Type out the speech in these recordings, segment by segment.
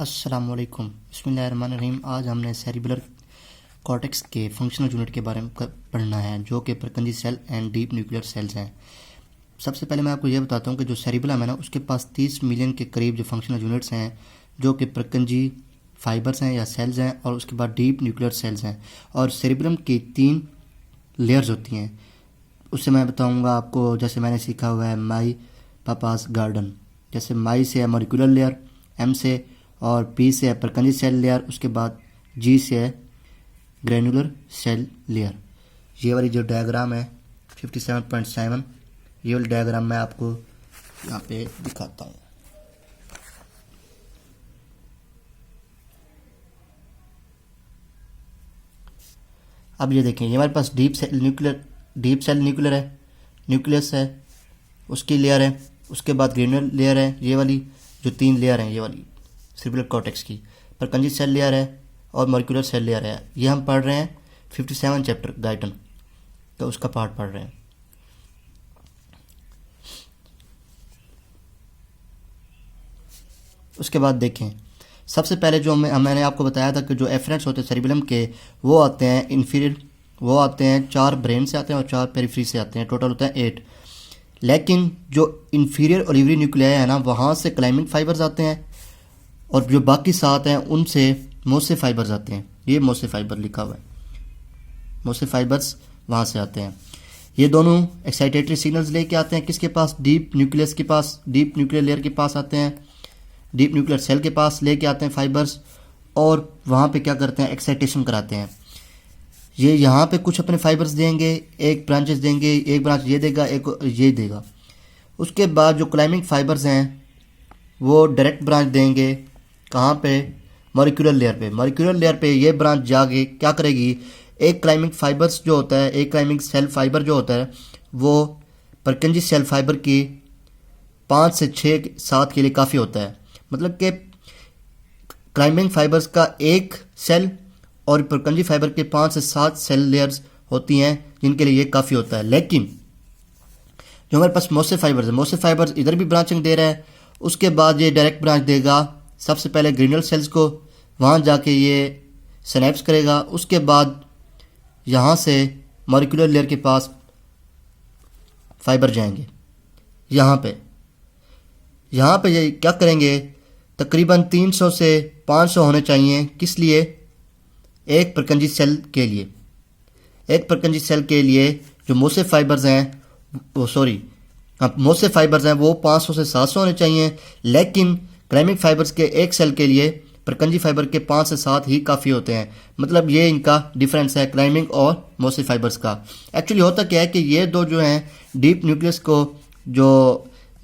अस्सलामुअलैकुम बिस्मिल्लाहिर्रहमानिर्रहीम। आज हमने सेरिबुलर कॉर्टेक्स के फंक्शनल यूनिट के बारे में पढ़ना है, जो कि Purkinje cell and deep nuclear cells हैं। सबसे पहले मैं आपको ये बताता हूँ कि जो सेरिबुलम है ना, उसके पास 30 मिलियन के करीब जो फंक्शनल यूनिट्स हैं, जो कि परकंजी फाइबर्स हैं या सेल्स हैं, और उसके बाद डीप न्यूक्लियर सेल्स हैं। और सेरिबुलम की 3 लेयर्स होती हैं। उससे मैं बताऊँगा आपको, जैसे मैंने सीखा हुआ है माई पापास गार्डन। जैसे माई से है मॉलिक्यूलर लेयर, एम से और पी से है परकंजी सेल लेयर, उसके बाद जी से है ग्रेनुलर सेल लेयर। ये वाली जो डायग्राम है 57.7, ये वाली डायग्राम मैं आपको यहाँ पे दिखाता हूँ। अब ये देखें, ये हमारे पास डीप सेल न्यूक्लियर है, न्यूक्लियस है, उसकी लेयर है। उसके बाद ग्रेनुलर लेयर है, ये वाली जो 3 लेयर हैं, ये वाली सेरिबुलर कॉर्टेक्स की। परकंजी सेल लेयर है और मॉलिक्यूलर सेल लेयर है। ये हम पढ़ रहे हैं 57 चैप्टर गाइटन, तो उसका पार्ट पढ़ रहे हैं। उसके बाद देखें, सबसे पहले जो मैंने आपको बताया था कि जो एफरेंट्स होते हैं सेरिबुलम के, वो आते हैं इन्फीरियर, वो आते हैं 4 ब्रेन से आते हैं और 4 पेरिफेरी से आते हैं, टोटल होता है 8। लेकिन जो इन्फीरियर ओलिवरी न्यूक्लियाई है ना, वहाँ से क्लाइमिंग फाइबर्स आते हैं, और जो बाकी 7 हैं उनसे मोसे फाइबर्स आते हैं। ये मोसे फाइबर लिखा हुआ है, मोसे फाइबर्स वहाँ से आते हैं। ये दोनों एक्साइटेटरी सिग्नल्स लेके आते हैं किसके पास? डीप न्यूक्लियस के पास, डीप न्यूक्लियर लेयर के पास आते हैं, डीप न्यूक्लियर सेल के पास लेके आते हैं फाइबर्स, और वहाँ पे क्या करते हैं? एक्साइटेशन कराते हैं। ये यहाँ पे कुछ अपने फाइबर्स देंगे, एक ब्रांचेस देंगे, एक ब्रांच ये देगा, एक ये देगा। उसके बाद जो क्लाइमिंग फाइबर्स हैं वो डायरेक्ट ब्रांच देंगे, कहाँ पे? मॉलिक्यूलर लेयर पे। मॉलिक्यूलर लेयर पे ये ब्रांच जाके क्या करेगी? एक क्लाइमिंग फाइबर्स जो होता है, एक क्लाइमिंग सेल फाइबर जो होता है, वो परकंजी सेल फाइबर की 5 से 6 7 के लिए काफ़ी होता है। मतलब कि क्लाइमिंग फाइबर्स का एक सेल और परकंजी फाइबर के 5 से 7 सेल लेयर्स होती हैं, जिनके लिए ये काफ़ी होता है। लेकिन जो हमारे पास मोसे फाइबर्स है, मोसे फाइबर्स इधर भी ब्रांचिंग दे रहा है। उसके बाद ये डायरेक्ट ब्रांच देगा सबसे पहले ग्रेनुलर सेल्स को, वहाँ जाके ये सिनैप्स करेगा। उसके बाद यहाँ से मॉलिक्यूलर लेयर के पास फाइबर जाएंगे। यहाँ पे ये क्या करेंगे? तकरीबन 300 से 500 होने चाहिए। किस लिए? एक परकंजी सेल के लिए। एक परकंजी सेल के लिए जो मोसे फाइबर्स हैं, मोसे फाइबर्स हैं वो 500 से 700 होने चाहिए। लेकिन क्लाइमिंग फाइबर्स के एक सेल के लिए परकंजी फाइबर के 5 से 7 ही काफ़ी होते हैं। मतलब ये इनका डिफरेंस है क्लाइमिंग और मोसे फाइबर्स का। एक्चुअली होता क्या है कि ये दो जो हैं डीप न्यूक्लियस को जो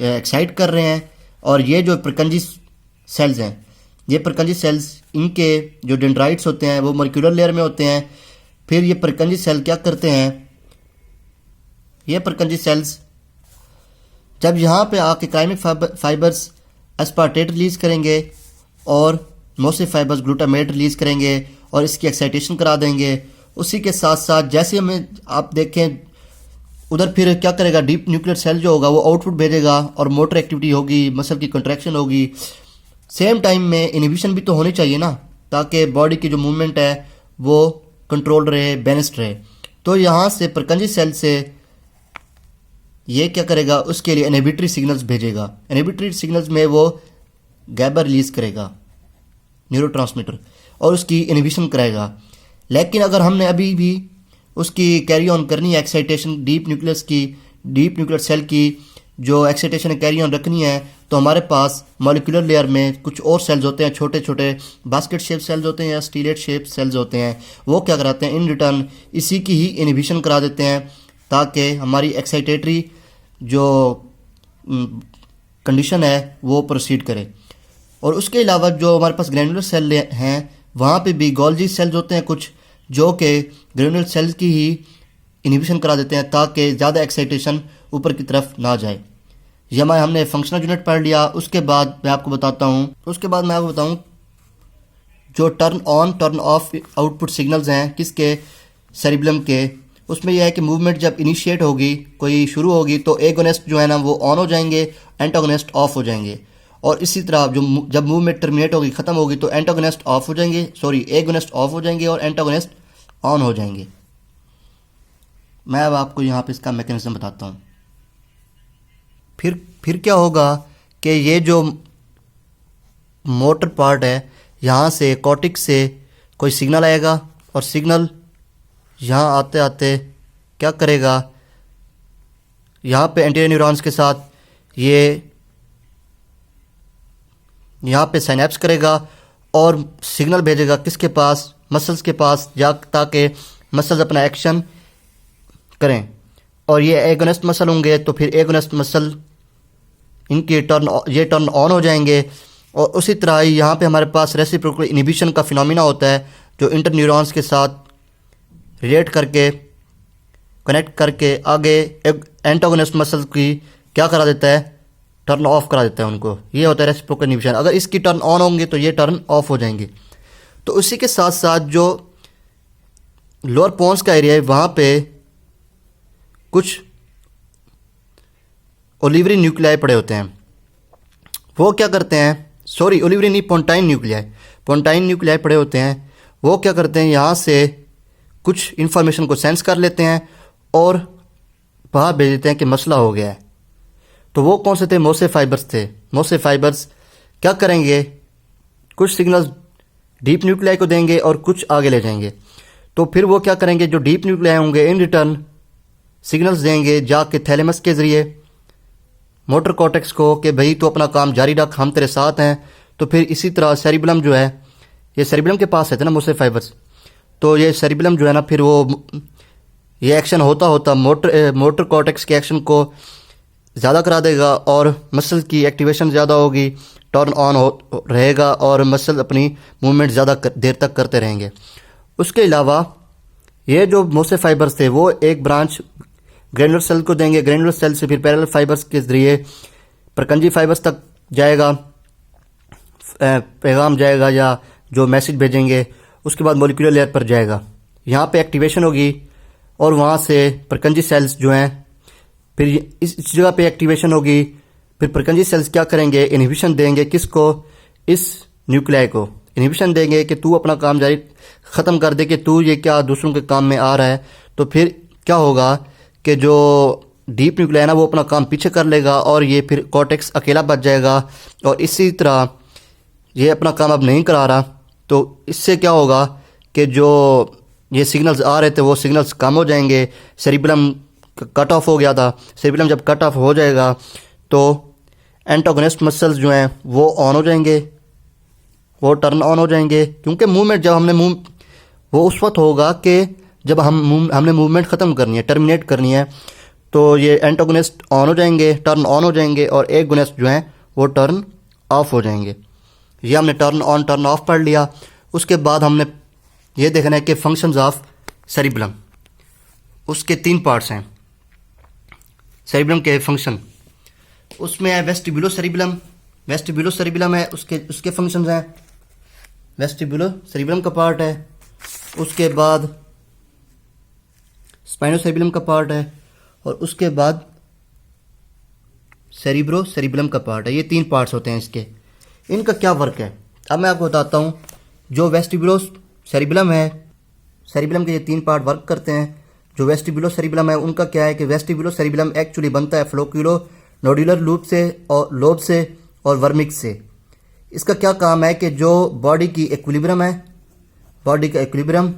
एक्साइट कर रहे हैं, और ये जो परकंजी सेल्स हैं, ये परकंजी सेल्स, इनके जो डेंड्राइट्स होते हैं वो मॉलिक्यूलर लेयर में होते हैं। फिर ये परकंजी सेल क्या करते हैं? ये परकंजी सेल्स जब यहाँ पे आके क्लाइमिंग फाइबर्स एस्पार्टेट रिलीज करेंगे और मोसे फाइबर्स ग्लूटामेट रिलीज करेंगे और इसकी एक्साइटेशन करा देंगे। उसी के साथ साथ जैसे हमें आप देखें उधर, फिर क्या करेगा? डीप न्यूक्लियर सेल जो होगा वो आउटपुट भेजेगा और मोटर एक्टिविटी होगी, मसल की कंट्रैक्शन होगी। सेम टाइम में इनहिबिशन भी तो होनी चाहिए ना, ताकि बॉडी की जो मूवमेंट है वो कंट्रोल रहे, बैलेंस्ड रहे। तो यहाँ से परकंजी सेल से ये क्या करेगा? उसके लिए इनहिबिटरी सिग्नल्स भेजेगा। इनहिबिटरी सिग्नल्स में वो गैबा रिलीज करेगा, न्यूरोट्रांसमीटर, और उसकी इनहिबिशन कराएगा। लेकिन अगर हमने अभी भी उसकी कैरी ऑन करनी है एक्साइटेशन, डीप न्यूक्लियर सेल की जो एक्साइटेशन कैरी ऑन रखनी है, तो हमारे पास मॉलिक्यूलर लेयर में कुछ और सेल्स होते हैं, छोटे छोटे बास्केट शेप सेल्स होते हैं या स्टीलेट शेप सेल्स होते हैं। वो क्या कराते हैं? इन रिटर्न इसी की ही इनहिबिशन करा देते हैं, ताकि हमारी एक्साइटेटरी जो कंडीशन है वो प्रोसीड करे। और उसके अलावा जो हमारे पास ग्रेनुलर सेल हैं, वहाँ पे भी गोल्जी सेल्स होते हैं कुछ, जो कि ग्रेनुलर सेल्स की ही इनहिबिशन करा देते हैं, ताकि ज़्यादा एक्साइटेशन ऊपर की तरफ ना जाए। ये हमने फंक्शनल यूनिट पढ़ लिया। उसके बाद मैं आपको बताऊँ जो turn on turn off output signals हैं किसके? सेरिबुलम के। उसमें यह है कि मूवमेंट जब इनिशिएट होगी, कोई शुरू होगी, तो एगोनिस्ट जो है ना वो ऑन हो जाएंगे, एंटागोनिस्ट ऑफ हो जाएंगे। और इसी तरह जब मूवमेंट टर्मिनेट होगी, ख़त्म होगी, तो एंटागोनिस्ट ऑफ हो जाएंगे, सॉरी एगोनिस्ट ऑफ हो जाएंगे और एंटागोनिस्ट ऑन हो जाएंगे। मैं अब आपको यहाँ पे इसका मैकेनिज्म बताता हूँ। फिर क्या होगा कि ये जो मोटर पार्ट है, यहाँ से कॉर्टेक्स से कोई सिग्नल आएगा और सिग्नल यहाँ आते आते क्या करेगा, यहाँ पे एंटीरियर न्यूरॉन्स के साथ ये यहाँ पे साइनेप्स करेगा और सिग्नल भेजेगा किसके पास, मसल्स के पास, ताकि मसल्स अपना एक्शन करें। और ये एगोनिस्ट मसल होंगे तो फिर एगोनिस्ट मसल इनके टर्न ऑन हो जाएंगे। और उसी तरह यहाँ पे हमारे पास रेसिप्रोकल इनहिबिशन का फिनोमिना होता है, जो इंटर न्यूरॉन्स के साथ रिलेट करके कनेक्ट करके आगे एंटागोनिस्ट मसल की क्या करा देता है, टर्न ऑफ करा देता है उनको। ये होता है रेसिप्रोकल इनहिबिशन। अगर इसकी टर्न ऑन होंगे तो ये टर्न ऑफ हो जाएंगे। तो उसी के साथ साथ जो लोअर पोन्स का एरिया है, वहाँ पे कुछ ओलिवरी न्यूक्लियाई पड़े होते हैं। वो क्या करते हैं, सॉरी ओलिवरी नहीं, पोंटाइन न्यूक्लियाई पड़े होते हैं। वो क्या करते हैं, यहाँ से कुछ इन्फॉर्मेशन को सेंस कर लेते हैं और बाहर भेज देते हैं कि मसला हो गया है। तो वो कौन से थे, मोसे फाइबर्स थे। मोसे फाइबर्स क्या करेंगे, कुछ सिग्नल्स डीप न्यूक्लियाई को देंगे और कुछ आगे ले जाएंगे। तो फिर वो क्या करेंगे, जो डीप न्यूक्लियाई होंगे इन रिटर्न सिग्नल्स देंगे जाके थैलेमस के ज़रिए मोटर कॉर्टेक्स को कि भाई तो अपना काम जारी रख, हम तेरे साथ हैं। तो फिर इसी तरह सेरिबलम जो है, ये सेरिबलम के पास है ना मोसे फाइबर्स, तो ये सेरिबलम जो है ना, फिर वो ये एक्शन होता होता मोटर कॉर्टेक्स के एक्शन को ज़्यादा करा देगा और मसल की एक्टिवेशन ज़्यादा होगी, टर्न ऑन हो रहेगा और मसल अपनी मूवमेंट ज़्यादा देर तक करते रहेंगे। उसके अलावा ये जो मोसे फाइबर्स थे वो एक ब्रांच ग्रेनुलर सेल को देंगे, ग्रेनुलर सेल से फिर पैरेलल फाइबर्स के जरिए परकंजी फाइबर्स तक जाएगा, पैगाम जाएगा या जो मैसेज भेजेंगे, उसके बाद मॉलिक्यूलर लेयर पर जाएगा, यहाँ पे एक्टिवेशन होगी और वहाँ से परकंजी सेल्स जो हैं फिर इस जगह पे एक्टिवेशन होगी। फिर परकंजी सेल्स क्या करेंगे, इनहिबिशन देंगे, किसको, इस न्यूक्लियाई को इनहिबिशन देंगे कि तू अपना काम जारी ख़त्म कर दे, कि तू ये क्या दूसरों के काम में आ रहा है। तो फिर क्या होगा कि जो डीप न्यूक्लियाई है ना, वो अपना काम पीछे कर लेगा और ये फिर कॉर्टेक्स अकेला बच जाएगा। और इसी तरह ये अपना काम अब नहीं करा रहा, तो इससे क्या होगा कि जो ये सिग्नल्स आ रहे थे वो सिग्नल्स कम हो जाएंगे। सेरिबलम कट ऑफ हो गया था, सेरिबलम जब कट ऑफ हो जाएगा तो एंटागोनिस्ट मसल्स जो हैं वो ऑन हो जाएंगे, वो टर्न ऑन हो जाएंगे। क्योंकि मूवमेंट जब हमने वो उस वक्त होगा कि जब हमने मूवमेंट ख़त्म करनी है, टर्मिनेट करनी है, तो ये एंटागोनिस्ट ऑन हो जाएंगे, टर्न ऑन हो जाएंगे और एगोनिस्ट जो हैं वो टर्न ऑफ हो जाएंगे। ये हमने टर्न ऑन टर्न ऑफ पढ़ लिया। उसके बाद हमने ये देखना है कि फंक्शंस ऑफ सेरिबलम, उसके 3 पार्ट्स हैं सेरिबलम के फंक्शन। उसमें है वेस्टिबुलो सेरिबलम है, उसके फंक्शंस हैं। वेस्टिबुलो सेरिबलम का पार्ट है, उसके बाद स्पाइनो सेरिबलम का पार्ट है और उसके बाद सेरिब्रो सेरिबलम का पार्ट है। ये 3 पार्ट्स होते हैं इसके। इनका क्या वर्क है अब मैं आपको बताता हूँ। जो वेस्टिबुलो सेरिबलम है, सेरिबलम के ये 3 पार्ट वर्क करते हैं। जो वेस्टिबुलो सेरिबलम है उनका क्या है कि वेस्टिबुलो सेरिबलम एक्चुअली बनता है फ्लोक्यूलो नोडुलर लूप से और लोब से और वर्मिक्स से। इसका क्या काम है कि जो बॉडी की इक्विलिब्रियम है, बॉडी का इक्विलिब्रियम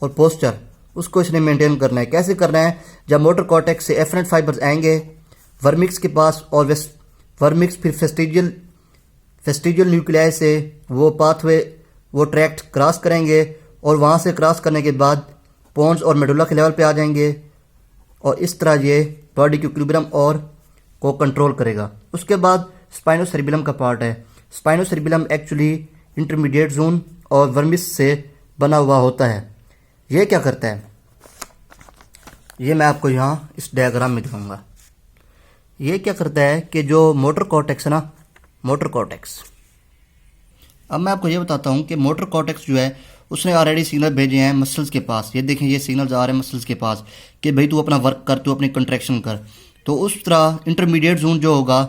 और पोस्चर, उसको इसने मेंटेन करना है। कैसे करना है, जब मोटर कॉर्टेक्स से एफरेंट फाइबर्स आएंगे वर्मिक्स के पास और वर्मिक्स फिर फेस्टिजियल न्यूक्लियाई से वो पाथवे वो ट्रैक्ट क्रॉस करेंगे और वहाँ से क्रॉस करने के बाद पोन्स और मेडुला के लेवल पे आ जाएंगे और इस तरह ये बॉडी के इक्विलिब्रियम और को कंट्रोल करेगा। उसके बाद स्पाइनो सेरिबलम का पार्ट है। स्पाइनो सेरिबलम एक्चुअली इंटरमीडिएट जोन और वर्मिस से बना हुआ होता है। ये क्या करता है, ये मैं आपको यहाँ इस डायग्राम में दिखाऊंगा। ये क्या करता है कि जो मोटर कॉर्टेक्स है ना, मोटर कॉर्टेक्स, अब मैं आपको ये बताता हूँ कि मोटर कॉर्टेक्स जो है उसने ऑलरेडी सिग्नल भेजे हैं मसल्स के पास। ये देखें, ये सिग्नल्स आ रहे हैं मसल्स के पास कि भाई तू अपना वर्क कर, तू अपनी कंट्रैक्शन कर। तो उस तरह इंटरमीडिएट जोन जो होगा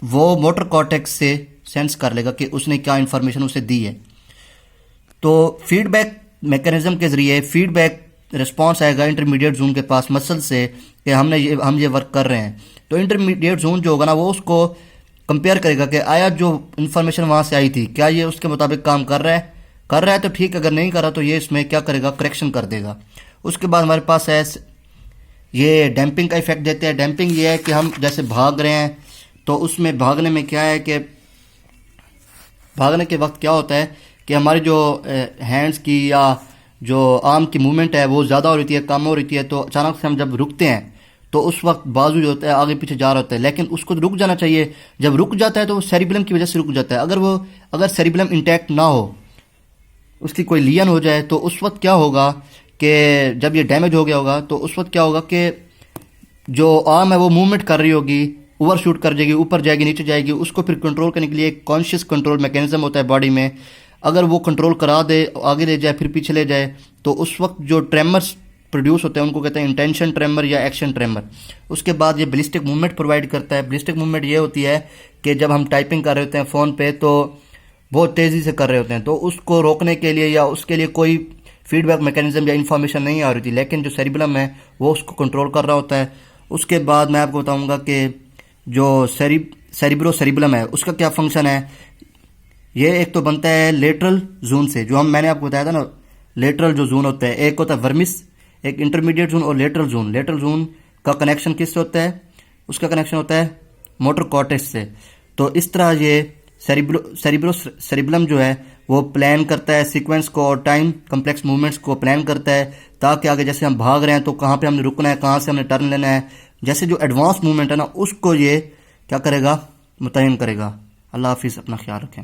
वो मोटर कॉर्टेक्स से सेंस कर लेगा कि उसने क्या इंफॉर्मेशन उसे दी है। तो फीडबैक मैकेनिज्म के जरिए फीडबैक रिस्पांस आएगा इंटरमीडिएट जोन के पास मसल से कि हम ये वर्क कर रहे हैं। तो इंटरमीडिएट जोन जो होगा ना वो उसको कंपेयर करेगा कि आया जो इन्फॉर्मेशन वहाँ से आई थी क्या ये उसके मुताबिक काम कर रहा है तो ठीक, अगर नहीं कर रहा तो ये इसमें क्या करेगा, करेक्शन कर देगा। उसके बाद हमारे पास है ये डैम्पिंग का इफेक्ट देते हैं। डैम्पिंग ये है कि हम जैसे भाग रहे हैं तो उसमें भागने में क्या है कि भागने के वक्त क्या होता है कि हमारी जो हैंड्स की या जो आर्म की मूवमेंट है वो ज़्यादा हो रही है, कम हो रही है। तो अचानक से हम जब रुकते हैं तो उस वक्त बाजू जो होता है आगे पीछे जा रहा होता है, लेकिन उसको रुक जाना चाहिए। जब रुक जाता है तो वो सेरिबेलम की वजह से रुक जाता है। अगर सेरिबेलम इंटैक्ट ना हो, उसकी कोई लियन हो जाए तो उस वक्त क्या होगा कि जब ये डैमेज हो गया होगा तो उस वक्त क्या होगा कि जो आर्म है वो मूवमेंट कर रही होगी, ओवर शूट कर जाएगी, ऊपर जाएगी, नीचे जाएगी। उसको फिर कंट्रोल करने के लिए एक कॉन्शियस कंट्रोल मैकेनिज्म होता है बॉडी में। अगर वो कंट्रोल करा दे, आगे ले जाए फिर पीछे ले जाए, तो उस वक्त जो ट्रेमर्स प्रोड्यूस होते हैं उनको कहते हैं इंटेंशन ट्रेमर या एक्शन ट्रेमर। उसके बाद ये बलिस्टिक मूवमेंट प्रोवाइड करता है। बलिस्टिक मूवमेंट ये होती है कि जब हम टाइपिंग कर रहे होते हैं फ़ोन पे तो बहुत तेज़ी से कर रहे होते हैं, तो उसको रोकने के लिए या उसके लिए कोई फीडबैक मैकेनिज्म या इन्फॉर्मेशन नहीं आ रही थी, लेकिन जो सेरिबेलम है वो उसको कंट्रोल कर रहा होता है। उसके बाद मैं आपको बताऊंगा कि जो सेरिब्रोसेरिबेलम है उसका क्या फंक्शन है। ये एक तो बनता है लेटरल जोन से, जो मैंने आपको बताया था ना, लेटरल जो जोन होता है, एक होता है वर्मिस, एक इंटरमीडिएट जोन और लेटरल जोन। लेटरल जोन का कनेक्शन किससे होता है? उसका कनेक्शन होता है मोटर कॉर्टेक्स से। तो इस तरह ये सेरिब्रम जो है वो प्लान करता है सीक्वेंस को और टाइम कम्प्लेक्स मूवमेंट्स को प्लान करता है, ताकि आगे जैसे हम भाग रहे हैं तो कहाँ पे हमने रुकना है, कहाँ से हमने टर्न लेना है, जैसे जो एडवांस मूवमेंट है ना उसको ये क्या करेगा, मुतय्यन करेगा। अल्लाह हाफिज़, अपना ख्याल रखें।